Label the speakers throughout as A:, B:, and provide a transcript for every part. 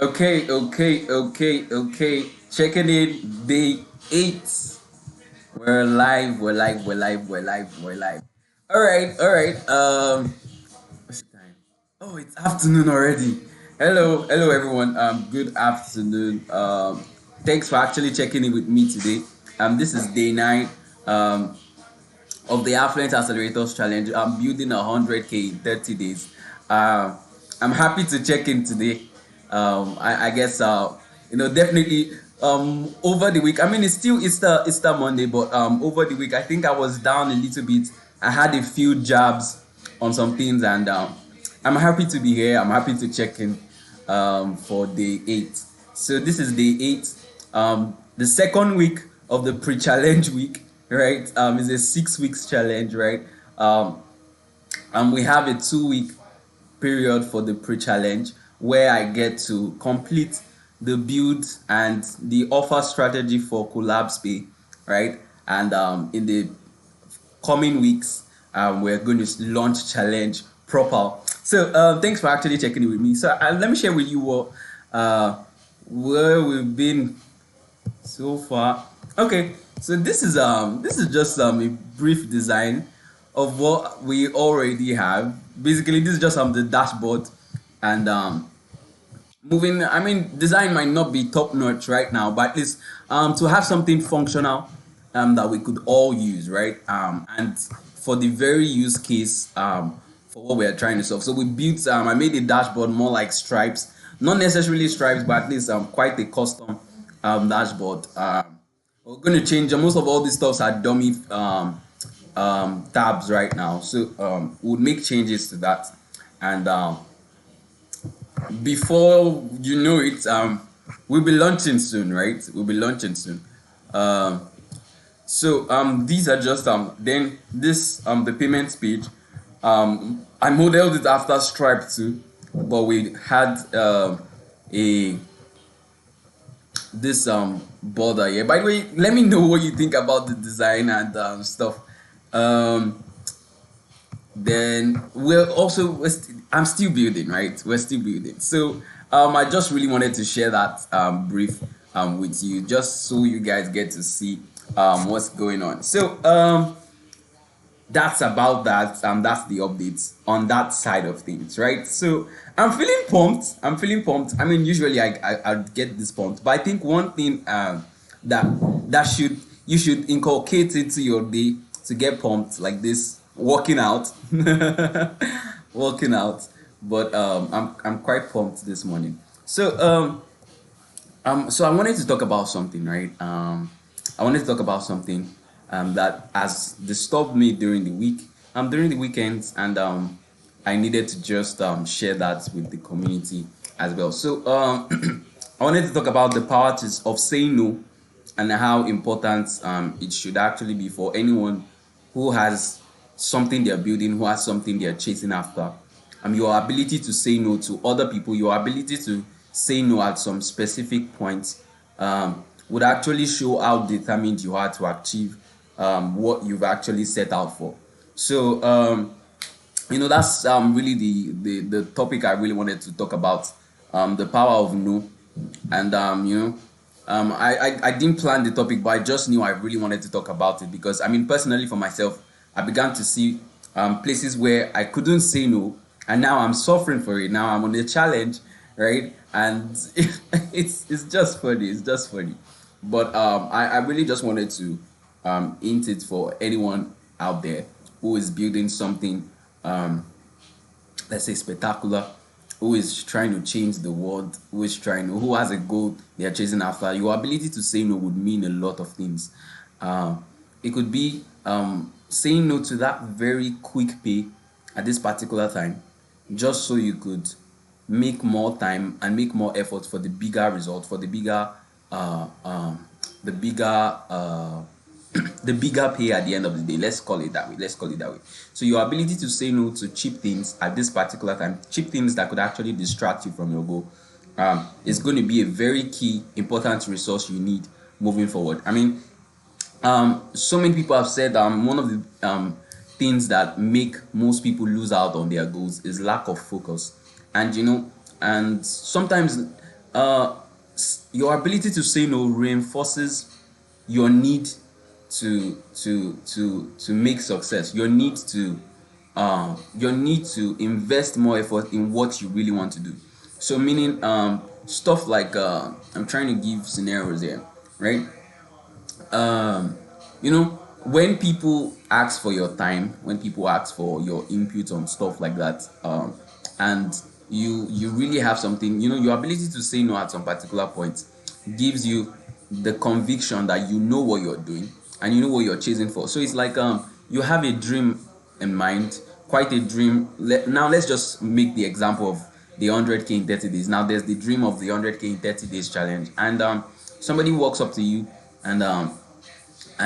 A: Okay. Checking in day 8. We're live, we're live. All right. What's the time? Oh, it's afternoon already. Hello everyone. Good afternoon. Thanks for actually checking in with me today. This is day 9. Um, of the Affluent Accelerators Challenge. I'm building 100K in 30 days. Uh, I'm happy to check in today. I guess definitely over the week. I mean, it's still Easter Monday, but over the week I think I was down a little bit. I had a few jabs on some things, and I'm happy to be here. I'm happy to check in for day 8. So this is day 8, the second week of the pre-challenge week, right? It's a 6 weeks challenge, right? And we have a 2 week period for the pre-challenge where I get to complete the build and the offer strategy for CollabsPay, right? And in the coming weeks, we're going to launch challenge proper. So thanks for actually checking it with me. So let me share with you what where we've been so far. Okay, so this is just a brief design of what we already have. Basically, this is just the dashboard, and moving. I mean, design might not be top notch right now, but at least to have something functional that we could all use, right? And for the very use case for what we are trying to solve. So we built. I made a dashboard more like stripes, not necessarily stripes, but at least quite a custom dashboard. We're going to change. Most of all these stuffs are dummy tabs right now, so we'll make changes to that, and before you know it, we'll be launching soon, right? We'll be launching soon. Um, these are just then this the payments page. I modeled it after Stripe too, but we had a this border here. By the way, let me know what you think about the design and stuff. Um, then I'm still building, right? We're still building. So I just really wanted to share that brief with you, just so you guys get to see what's going on. So that's about that. That's the updates on that side of things, right? So I'm feeling pumped. I mean, usually I get this pumped, but I think one thing that should you should inculcate into your day to get pumped like this: working out, working out. But I'm quite pumped this morning. So I wanted to talk about something, right? I wanted to talk about something that has disturbed me during the week, during the weekends, and I needed to just share that with the community as well. So I wanted to talk about the power of saying no, and how important it should actually be for anyone who has something they're building, who has something they're chasing after. Your ability to say no to other people, your ability to say no at some specific points would actually show how determined you are to achieve what you've actually set out for. So, that's really the topic I really wanted to talk about, the power of no. And, I didn't plan the topic, but I just knew I really wanted to talk about it because, I mean, personally for myself, I began to see places where I couldn't say no, and now I'm suffering for it. Now I'm on a challenge, right? And it's just funny. It's just funny. But I really just wanted to hint it for anyone out there who is building something, let's say spectacular, who is trying to change the world, who has a goal they are chasing after. Your ability to say no would mean a lot of things. It could be saying no to that very quick pay at this particular time, just so you could make more time and make more effort for the bigger result, for uh, um, the bigger the bigger pay at the end of the day. Let's call it that way. So your ability to say no to cheap things at this particular time, cheap things that could actually distract you from your goal, is going to be a very key, important resource you need moving forward. I mean, so many people have said one of the things that make most people lose out on their goals is lack of focus, and sometimes Your ability to say no reinforces your need to make success. Your need to invest more effort in what you really want to do. So meaning stuff like I'm trying to give scenarios here, right? um when people ask for your time, when people ask for your input on stuff like that, and you really have something, your ability to say no at some particular point gives you the conviction that you know what you're doing and you know what you're chasing for. So it's like you have a dream in mind, quite a dream. Now let's just make the example of the 100K in 30 days. Now there's the dream of the 100K in 30 days challenge, and somebody walks up to you and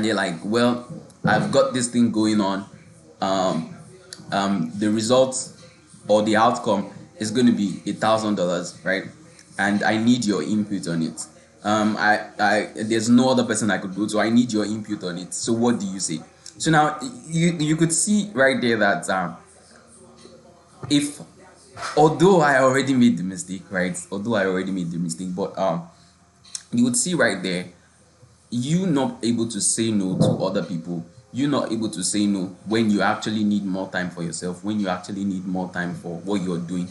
A: they're like, well, I've got this thing going on. The result or the outcome is going to be $1,000, right? And I need your input on it. There's no other person I could go to. I need your input on it. So what do you say? So now you could see right there that if although I already made the mistake, right? Although I already made the mistake, but you would see right there, you not able to say no to other people, you not able to say no when you actually need more time for yourself, when you actually need more time for what you're doing,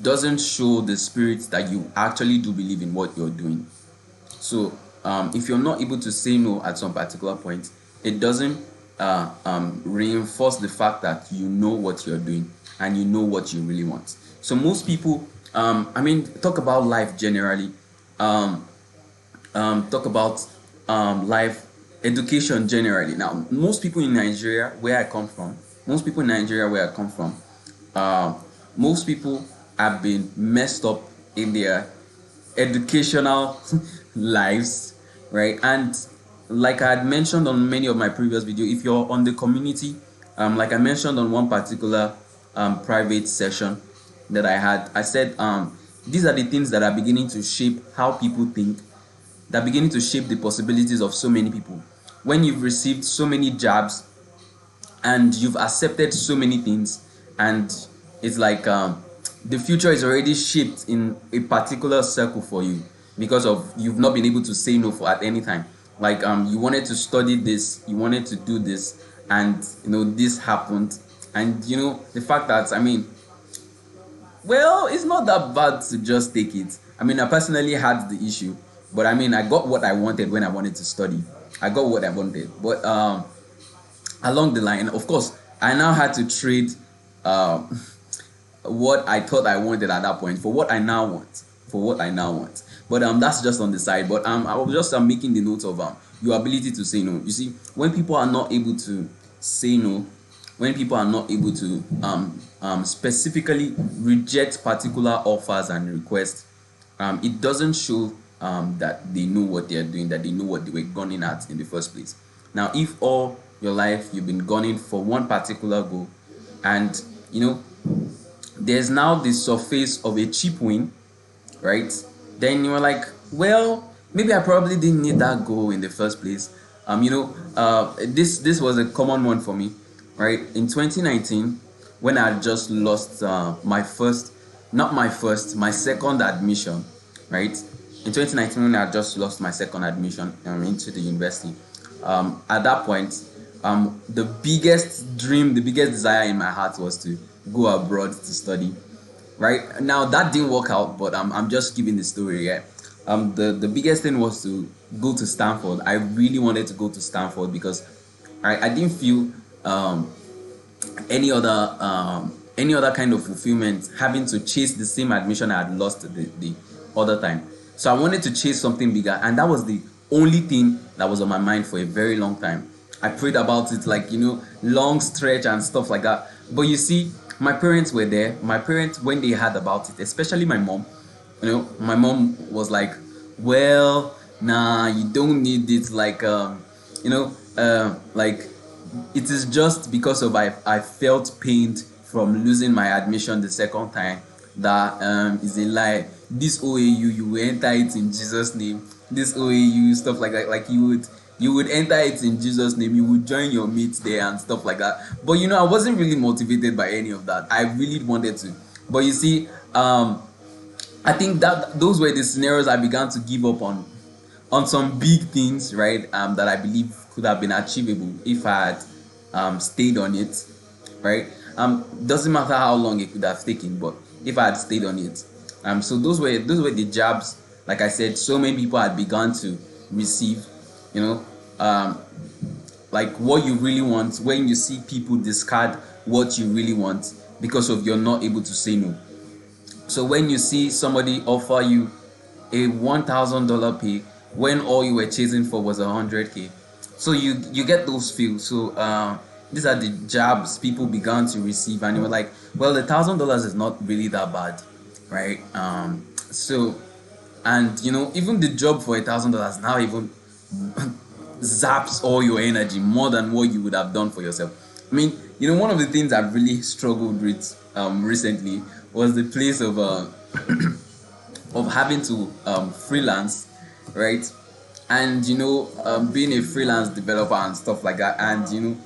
A: doesn't show the spirit that you actually do believe in what you're doing. So if you're not able to say no at some particular point, it doesn't reinforce the fact that you know what you're doing and you know what you really want. So most people, talk about life generally, talk about life, education generally. Now, most people in Nigeria, where I come from, most people have been messed up in their educational lives, right? And like I had mentioned on many of my previous videos, if you're on the community, like I mentioned on one particular private session that I had, I said these are the things that are beginning to shape how people think, that are beginning to shape the possibilities of so many people. When you've received so many jabs and you've accepted so many things, and it's like the future is already shaped in a particular circle for you because of you've not been able to say no for at any time. Like you wanted to study this, you wanted to do this, and this happened. And the fact that well, it's not that bad to just take it. I personally had the issue, but I got what I wanted when I wanted to study. I got what I wanted, but along the line, of course, I now had to trade what I thought I wanted at that point for what I now want. But that's just on the side. But I was just making the note of your ability to say no. You see, when people are not able to say no, when people are not able to specifically reject particular offers and requests, it doesn't show that they know what they are doing, that they know what they were gunning at in the first place. Now, if all your life you've been gunning for one particular goal, and there's now the surface of a cheap win, right? Then you're like, well, maybe I probably didn't need that goal in the first place. This was a common one for me, right? In 2019, when I had just lost my second admission, right? In 2019, when I had just lost my second admission into the university, at that point, the biggest dream, the biggest desire in my heart was to go abroad to study. Right now, that didn't work out, but I'm just giving the story. Yeah, the biggest thing was to go to Stanford. I really wanted to go to Stanford because I didn't feel any other kind of fulfillment having to chase the same admission I had lost the other time. So I wanted to chase something bigger, and that was the only thing that was on my mind for a very long time. I prayed about it, like long stretch and stuff like that. But you see, my parents were there. My parents, when they heard about it, especially my mom, my mom was like, well, nah, you don't need it. Like, like it is just because of I felt pained from losing my admission the second time. That is a lie. This OAU, you will enter it in Jesus' name. This OAU, stuff like that. Like you would enter it in Jesus' name. You would join your mates there and stuff like that. But I wasn't really motivated by any of that. I really wanted to. But you see, I think that those were the scenarios I began to give up on some big things, right? That I believe could have been achievable if I had stayed on it, right? Doesn't matter how long it could have taken, but if I had stayed on it, so those were the jabs. Like I said, so many people had begun to receive, you know, like what you really want. When you see people discard what you really want because of you're not able to say no. So when you see somebody offer you a $1,000 pay when all you were chasing for was 100K, so you get those feels. So these are the jabs people began to receive, and you were like, well, $1,000 is not really that bad, right? So, and even the job for $1,000 now even zaps all your energy more than what you would have done for yourself. I mean, one of the things I've really struggled with recently was the place of of having to freelance, right? And being a freelance developer and stuff like that, and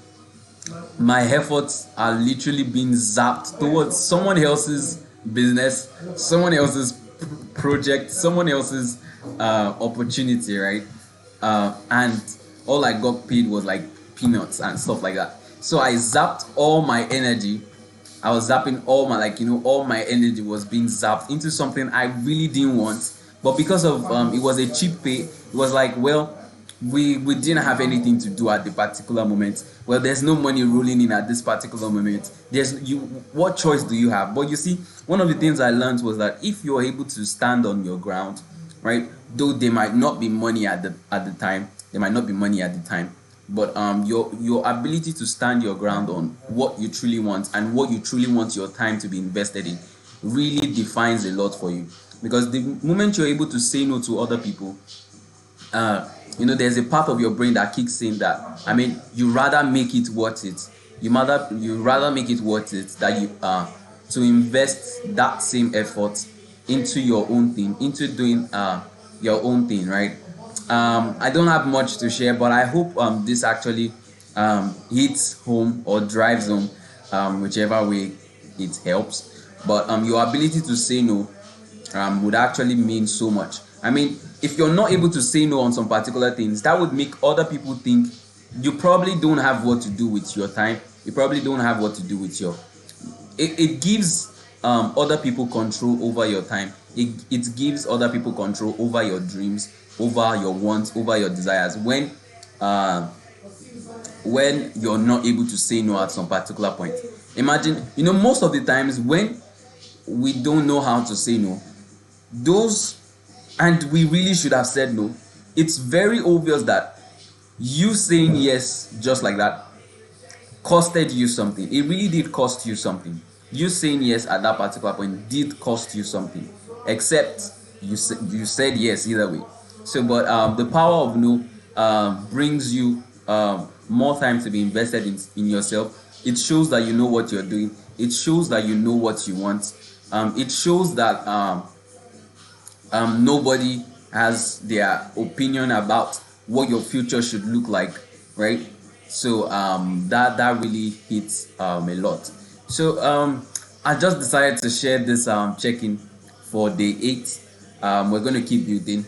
A: my efforts are literally being zapped towards someone else's business, someone else's project, someone else's opportunity, right? And all I got paid was like peanuts and stuff like that. So I zapped all my energy. I was zapping all my all my energy was being zapped into something I really didn't want. But because of it was a cheap pay, it was like, well, we didn't have anything to do at the particular moment. Well, there's no money rolling in at this particular moment. What choice do you have? But you see, one of the things I learned was that if you're able to stand on your ground, right, though there might not be money at the time, but your ability to stand your ground on what you truly want and what you truly want your time to be invested in really defines a lot for you. Because the moment you're able to say no to other people, there's a part of your brain that kicks in that, you rather make it worth it. You rather make it worth it that you to invest that same effort into your own thing, into doing your own thing, right? I don't have much to share, but I hope this actually hits home or drives home, whichever way it helps. But your ability to say no would actually mean so much. If you're not able to say no on some particular things, that would make other people think you probably don't have what to do with your time. You probably don't have what to do with your. It gives other people control over your time. It gives other people control over your dreams, over your wants, over your desires. When you're not able to say no at some particular point. Imagine, most of the times when we don't know how to say no, and we really should have said no, it's very obvious that you saying yes just like that costed you something. It really did cost you something. You saying yes at that particular point did cost you something, except you said yes either way. So, but the power of no brings you more time to be invested in yourself. It shows that you know what you're doing. It shows that you know what you want. It shows that nobody has their opinion about what your future should look like, right? So that really hits a lot. So I just decided to share this check-in for day 8. We're going to keep building.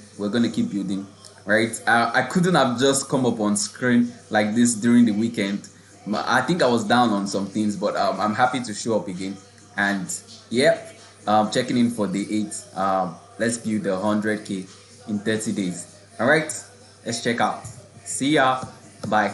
A: Right? I couldn't have just come up on screen like this during the weekend. I think I was down on some things, but I'm happy to show up again. And checking in for day 8. Let's build 100K in 30 days. All right, let's check out. See ya. Bye.